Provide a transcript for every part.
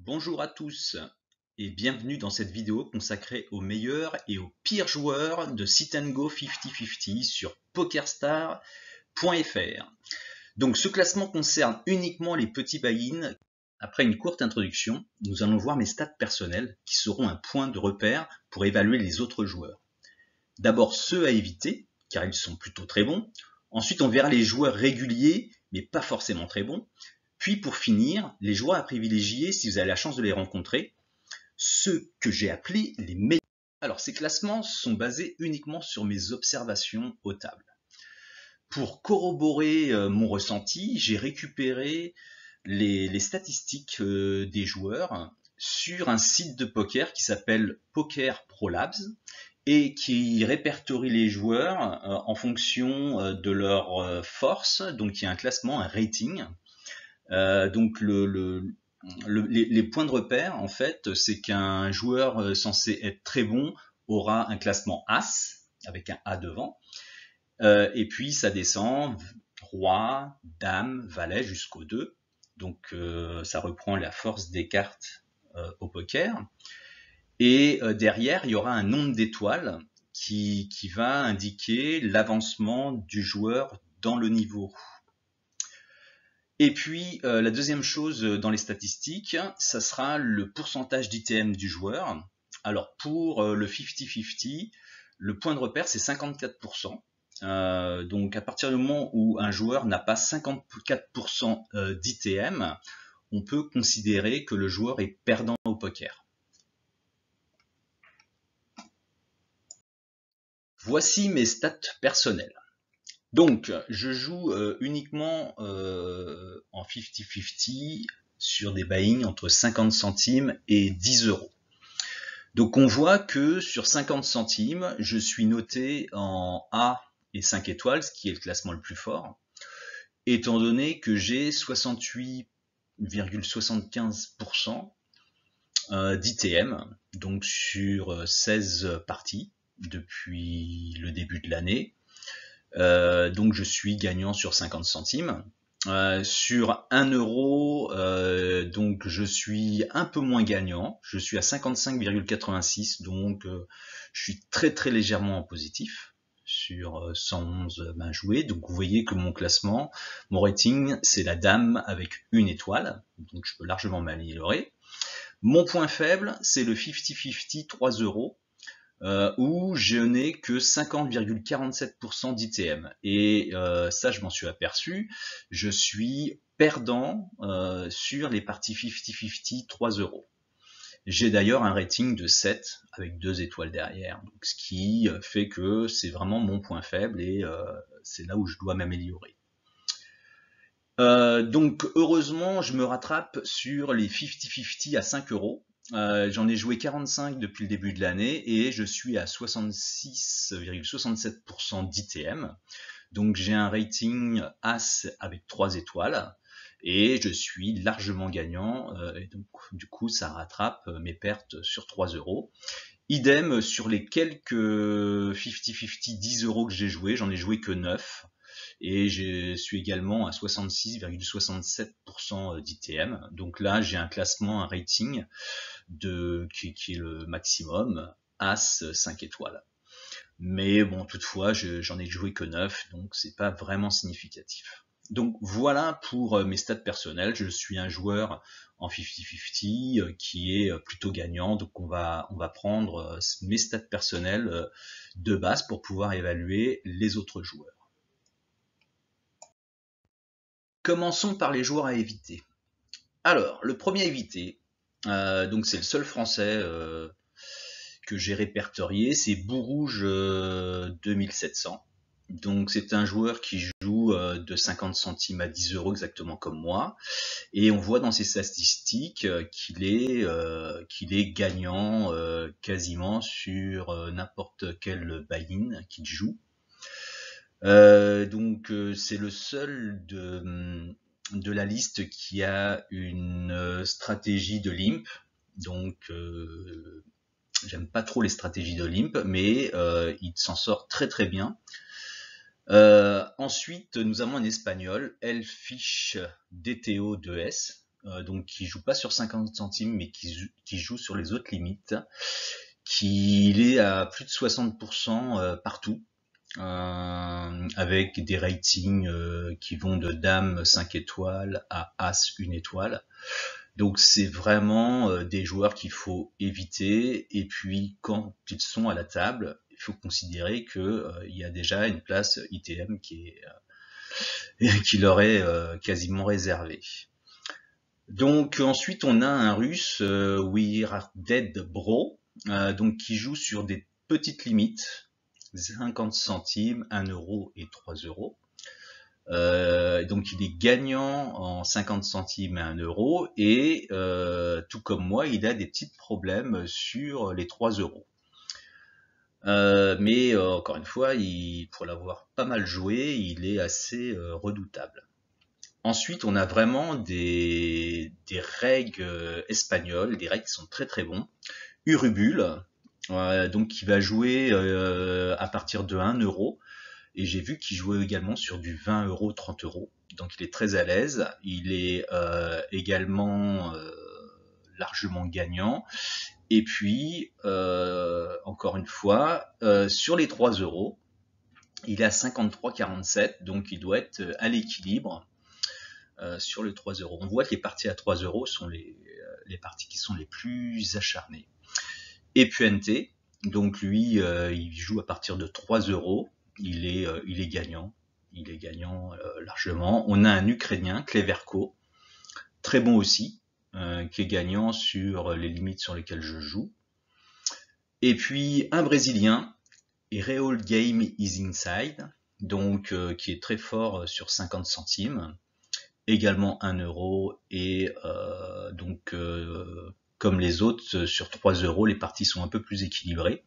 Bonjour à tous et bienvenue dans cette vidéo consacrée aux meilleurs et aux pires joueurs de Sit and Go 50-50 sur PokerStars.fr. Donc ce classement concerne uniquement les petits buy-in. Après une courte introduction, nous allons voir mes stats personnelles qui seront un point de repère pour évaluer les autres joueurs. D'abord ceux à éviter, car ils sont plutôt très bons. Ensuite on verra les joueurs réguliers, mais pas forcément très bons. Puis pour finir, les joueurs à privilégier si vous avez la chance de les rencontrer, ceux que j'ai appelés les meilleurs. Alors ces classements sont basés uniquement sur mes observations aux tables. Pour corroborer mon ressenti, j'ai récupéré les statistiques des joueurs sur un site de poker qui s'appelle Poker Pro Labs et qui répertorie les joueurs en fonction de leur force. Donc il y a un classement, un rating. Donc les points de repère, en fait, c'est qu'un joueur censé être très bon aura un classement As, avec un A devant, et puis ça descend Roi, Dame, Valet jusqu'au 2. Donc ça reprend la force des cartes au poker. Et derrière, il y aura un nombre d'étoiles qui va indiquer l'avancement du joueur dans le niveau. Et puis la deuxième chose dans les statistiques, ça sera le pourcentage d'ITM du joueur. Alors pour le 50-50, le point de repère c'est 54%. Donc à partir du moment où un joueur n'a pas 54% d'ITM, on peut considérer que le joueur est perdant au poker. Voici mes stats personnelles. Donc, je joue uniquement en 50-50 sur des buy-in entre 50 centimes et 10 euros. Donc, on voit que sur 50 centimes, je suis noté en A et 5 étoiles, ce qui est le classement le plus fort, étant donné que j'ai 68,75% d'ITM, donc sur 16 parties depuis le début de l'année. Donc je suis gagnant sur 50 centimes. Sur 1 euro, donc je suis un peu moins gagnant. Je suis à 55,86, donc je suis très légèrement en positif sur 111 mains jouées. Donc vous voyez que mon classement, mon rating, c'est la dame avec 1 étoile. Donc je peux largement m'améliorer. Mon point faible, c'est le 50-50 3 euros. Où je n'ai que 50,47% d'ITM. Et ça, je m'en suis aperçu. Je suis perdant sur les parties 50-50 3 euros. J'ai d'ailleurs un rating de 7 avec 2 étoiles derrière. Donc, ce qui fait que c'est vraiment mon point faible et c'est là où je dois m'améliorer. Donc heureusement, je me rattrape sur les 50-50 à 5 euros. J'en ai joué 45 depuis le début de l'année et je suis à 66,67% d'ITM. Donc j'ai un rating As avec 3 étoiles et je suis largement gagnant. Et donc du coup, ça rattrape mes pertes sur 3 euros. Idem sur les quelques 50-50 10 euros que j'ai joué, j'en ai joué que 9. Et je suis également à 66,67% d'ITM. Donc là, j'ai un classement, un rating qui est le maximum, As 5 étoiles. Mais bon, toutefois, j'en ai joué que 9, donc c'est pas vraiment significatif. Donc voilà pour mes stats personnels. Je suis un joueur en 50-50 qui est plutôt gagnant. Donc on va prendre mes stats personnels de base pour pouvoir évaluer les autres joueurs. Commençons par les joueurs à éviter. Alors, le premier à éviter, donc c'est le seul français que j'ai répertorié, c'est Bourrouge 2700. Donc c'est un joueur qui joue de 50 centimes à 10 euros exactement comme moi. Et on voit dans ses statistiques qu'il est gagnant quasiment sur n'importe quel buy-in qu'il joue. Donc c'est le seul de la liste qui a une stratégie de limp. Donc j'aime pas trop les stratégies de limp, mais il s'en sort très bien. Ensuite, nous avons un espagnol, Elfish DTO 2S. donc qui joue pas sur 50 centimes, mais qui joue sur les autres limites, qu'il est à plus de 60% partout, avec des ratings qui vont de dame 5 étoiles à as 1 étoile. Donc c'est vraiment des joueurs qu'il faut éviter, et puis quand ils sont à la table, il faut considérer que il y a déjà une place ITM qui leur est quasiment réservée. Donc ensuite on a un russe, Dead Bro, donc qui joue sur des petites limites, 50 centimes, 1 euro et 3 euros. Donc il est gagnant en 50 centimes et 1 euro, et tout comme moi, il a des petits problèmes sur les 3 euros. Mais encore une fois, pour l'avoir pas mal joué, il est assez redoutable. Ensuite, on a vraiment des règles espagnoles, des règles qui sont très très bons. Urubul, donc qui va jouer à partir de 1 euro. Et j'ai vu qu'il jouait également sur du 20 euros, 30 euros. Donc il est très à l'aise. Il est également largement gagnant. Et puis, encore une fois, sur les 3 euros, il est à 53,47. Donc il doit être à l'équilibre sur le 3 euros. On voit que les parties à 3 euros sont les parties qui sont les plus acharnées. Et Puente, donc lui, il joue à partir de 3 euros. Il est gagnant. Il est gagnant largement. On a un Ukrainien, Kleverko, très bon aussi, qui est gagnant sur les limites sur lesquelles je joue. Et puis un Brésilien, Real Game is Inside, donc qui est très fort sur 50 centimes, également 1 euro, et donc comme les autres, sur 3 euros, les parties sont un peu plus équilibrées,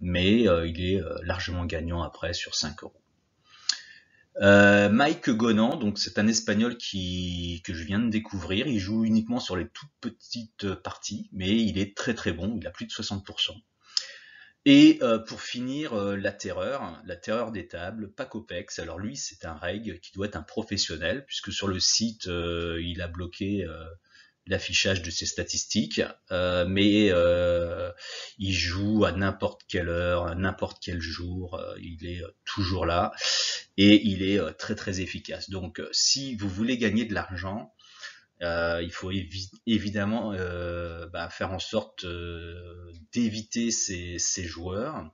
mais il est largement gagnant après sur 5 euros. Mike Gonan, donc c'est un Espagnol que je viens de découvrir. Il joue uniquement sur les toutes petites parties, mais il est très très bon. Il a plus de 60%. Et pour finir, la terreur des tables, Pacopex. Alors lui, c'est un reg qui doit être un professionnel, puisque sur le site, il a bloqué l'affichage de ses statistiques, mais il joue à n'importe quelle heure, à n'importe quel jour, il est toujours là, et il est très très efficace. Donc si vous voulez gagner de l'argent, il faut évidemment faire en sorte d'éviter ces joueurs.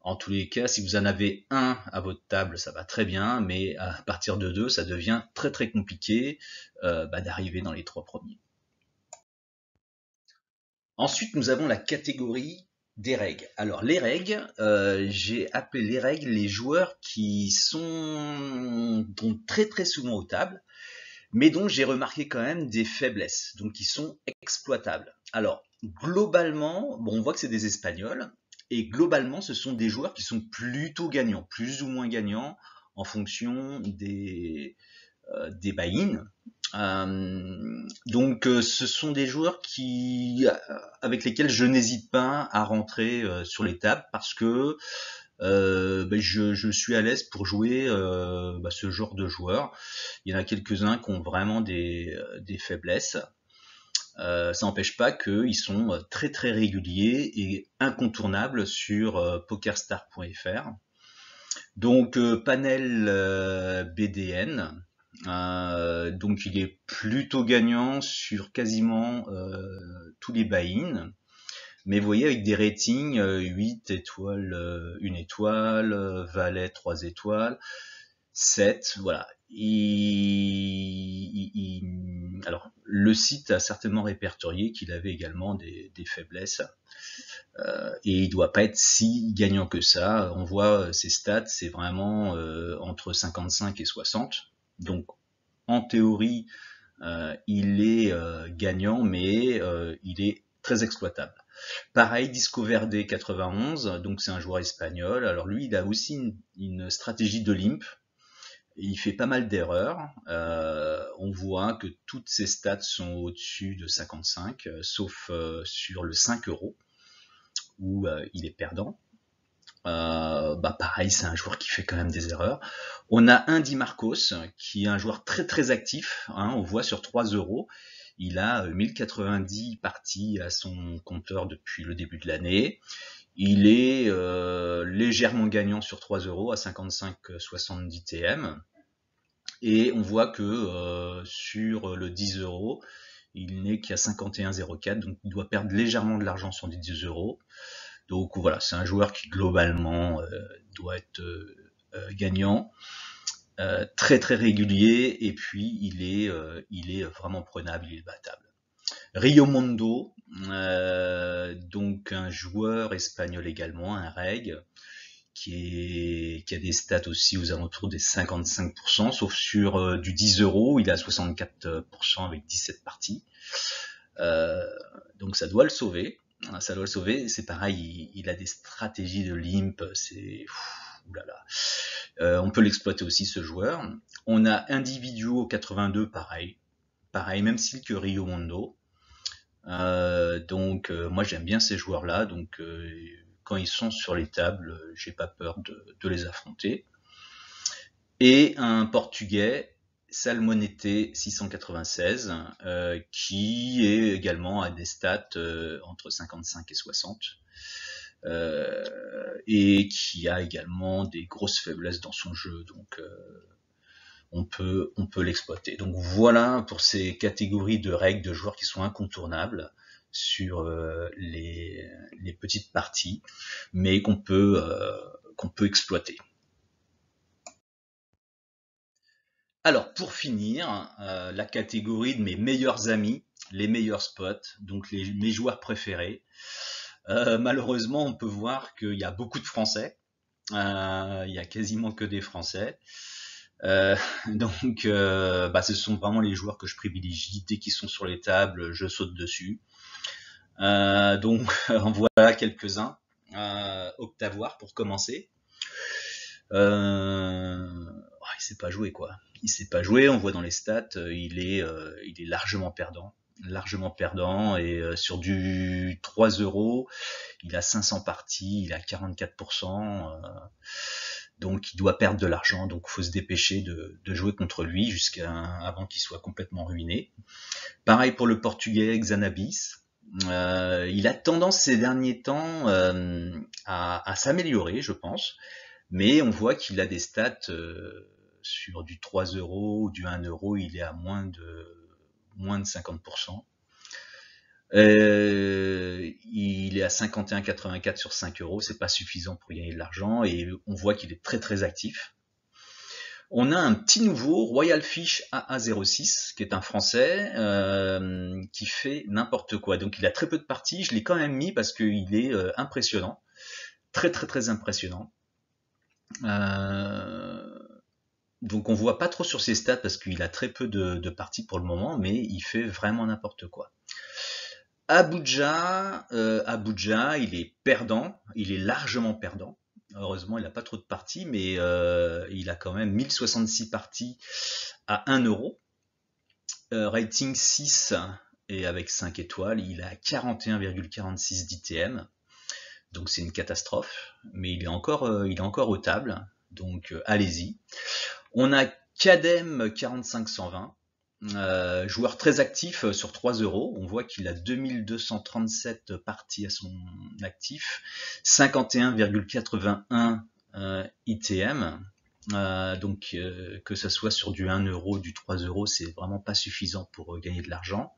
En tous les cas, si vous en avez un à votre table, ça va très bien, mais à partir de 2, ça devient très très compliqué d'arriver dans les 3 premiers. Ensuite, nous avons la catégorie des règles. Alors les règles, j'ai appelé les règles les joueurs qui sont très très souvent aux tables, mais dont j'ai remarqué quand même des faiblesses, donc qui sont exploitables. Alors globalement, on voit que c'est des Espagnols, et globalement ce sont des joueurs qui sont plutôt gagnants, plus ou moins gagnants en fonction des buy-in. Donc ce sont des joueurs avec lesquels je n'hésite pas à rentrer sur les tables, parce que je suis à l'aise pour jouer ce genre de joueurs. Il y en a quelques-uns qui ont vraiment des faiblesses. Ça n'empêche pas qu'ils sont très très réguliers et incontournables sur pokerstar.fr. Donc Panel BDN, donc il est plutôt gagnant sur quasiment tous les buy-in, mais vous voyez avec des ratings 8 étoiles, 1 étoile, Valet 3 étoiles, 7, voilà. Alors le site a certainement répertorié qu'il avait également des faiblesses, et il doit pas être si gagnant que ça. On voit ses stats, c'est vraiment entre 55 et 60, donc en théorie il est gagnant, mais il est très exploitable. Pareil, Disco Verde 91, donc c'est un joueur espagnol. Alors lui, il a aussi une stratégie de limp. Il fait pas mal d'erreurs. On voit que toutes ses stats sont au-dessus de 55, sauf sur le 5 euros, où il est perdant. Pareil, c'est un joueur qui fait quand même des erreurs. On a un Di Marcos, qui est un joueur très très actif, hein, on voit sur 3 euros. Il a 1090 parties à son compteur depuis le début de l'année. Il est légèrement gagnant sur 3 euros à 55,70 TM. Et on voit que sur le 10 euros, il n'est qu'à 51,04, donc il doit perdre légèrement de l'argent sur les 10 euros. Donc voilà, c'est un joueur qui globalement doit être gagnant, très très régulier, et puis il est vraiment prenable, il est battable. Rio Mondo, donc un joueur espagnol également, un reg, qui a des stats aussi aux alentours des 55%, sauf sur du 10 euros, il a 64% avec 17 parties. Donc ça doit le sauver. Ça doit le sauver. C'est pareil, il a des stratégies de limp, c'est oulala. On peut l'exploiter aussi, ce joueur. On a Individuo 82, pareil, même style que Rio Mondo. Donc moi j'aime bien ces joueurs-là. Donc quand ils sont sur les tables, j'ai pas peur de les affronter. Et un Portugais, Salmonete 696, qui est également à des stats entre 55 et 60, et qui a également des grosses faiblesses dans son jeu, donc on peut l'exploiter. Donc voilà pour ces catégories de règles de joueurs qui sont incontournables sur les petites parties, mais qu'on peut exploiter. Alors pour finir, la catégorie de mes meilleurs amis, les meilleurs spots, donc mes joueurs préférés. Malheureusement, on peut voir qu'il y a beaucoup de Français. Il y a quasiment que des Français. Donc, ce sont vraiment les joueurs que je privilégie. Dès qu'ils sont sur les tables, je saute dessus. Donc, en voilà quelques-uns. Octavoir pour commencer. Il sait pas jouer, quoi. Il sait pas jouer. On voit dans les stats, il est largement perdant. Et sur du 3 euros, il a 500 parties, il a 44%. Donc il doit perdre de l'argent, donc il faut se dépêcher de jouer contre lui avant qu'il soit complètement ruiné. Pareil pour le Portugais Xanabis. Il a tendance ces derniers temps à s'améliorer, je pense, mais on voit qu'il a des stats sur du 3 euros ou du 1 euro, il est à moins de 50%. Il est à 51,84 sur 5 euros, c'est pas suffisant pour gagner de l'argent, et on voit qu'il est très très actif. On a un petit nouveau, Royal Fish AA06, qui est un Français, qui fait n'importe quoi. Donc il a très peu de parties, je l'ai quand même mis parce qu'il est impressionnant, très très très impressionnant. Donc on voit pas trop sur ses stats parce qu'il a très peu de parties pour le moment, mais il fait vraiment n'importe quoi. Abuja, il est perdant, il est largement perdant. Heureusement, il n'a pas trop de parties, mais il a quand même 1066 parties à 1 euro. Rating 6 et avec 5 étoiles, il a 41,46 d'ITM. Donc c'est une catastrophe, mais il est encore aux tables, donc allez-y. On a Kadem 4520. Joueur très actif sur 3 euros. On voit qu'il a 2237 parties à son actif, 51,81 ITM. Donc que ce soit sur du 1 euro, du 3 euros, c'est vraiment pas suffisant pour gagner de l'argent.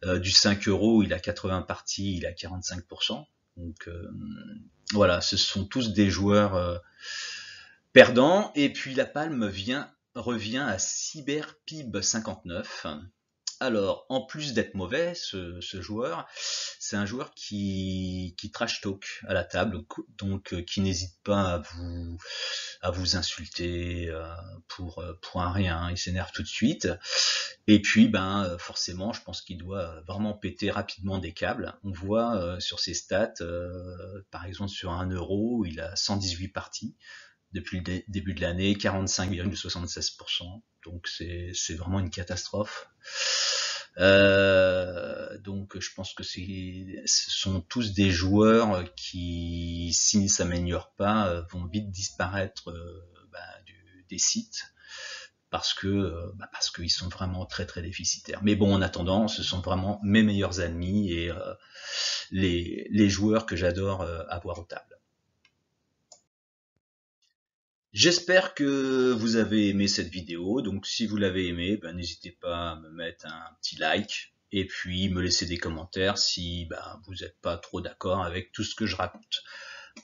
Du 5 euros, il a 80 parties, il a 45%. Donc voilà, ce sont tous des joueurs perdants. Et puis la palme revient à CyberPib 59. Alors, en plus d'être mauvais, ce joueur, c'est un joueur qui trash talk à la table, donc qui n'hésite pas à vous insulter pour un rien, il s'énerve tout de suite. Et puis, forcément, je pense qu'il doit vraiment péter rapidement des câbles. On voit sur ses stats, par exemple sur 1 euro, il a 118 parties depuis le début de l'année, 45,76%. Donc c'est vraiment une catastrophe. Donc je pense que ce sont tous des joueurs qui, s'ils ne s'améliorent pas, vont vite disparaître des sites parce qu'ils sont vraiment très très déficitaires. Mais bon, en attendant, ce sont vraiment mes meilleurs amis et les joueurs que j'adore avoir aux tables. J'espère que vous avez aimé cette vidéo, donc si vous l'avez aimé, n'hésitez pas à me mettre un petit like et puis me laisser des commentaires si vous n'êtes pas trop d'accord avec tout ce que je raconte.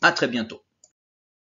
À très bientôt.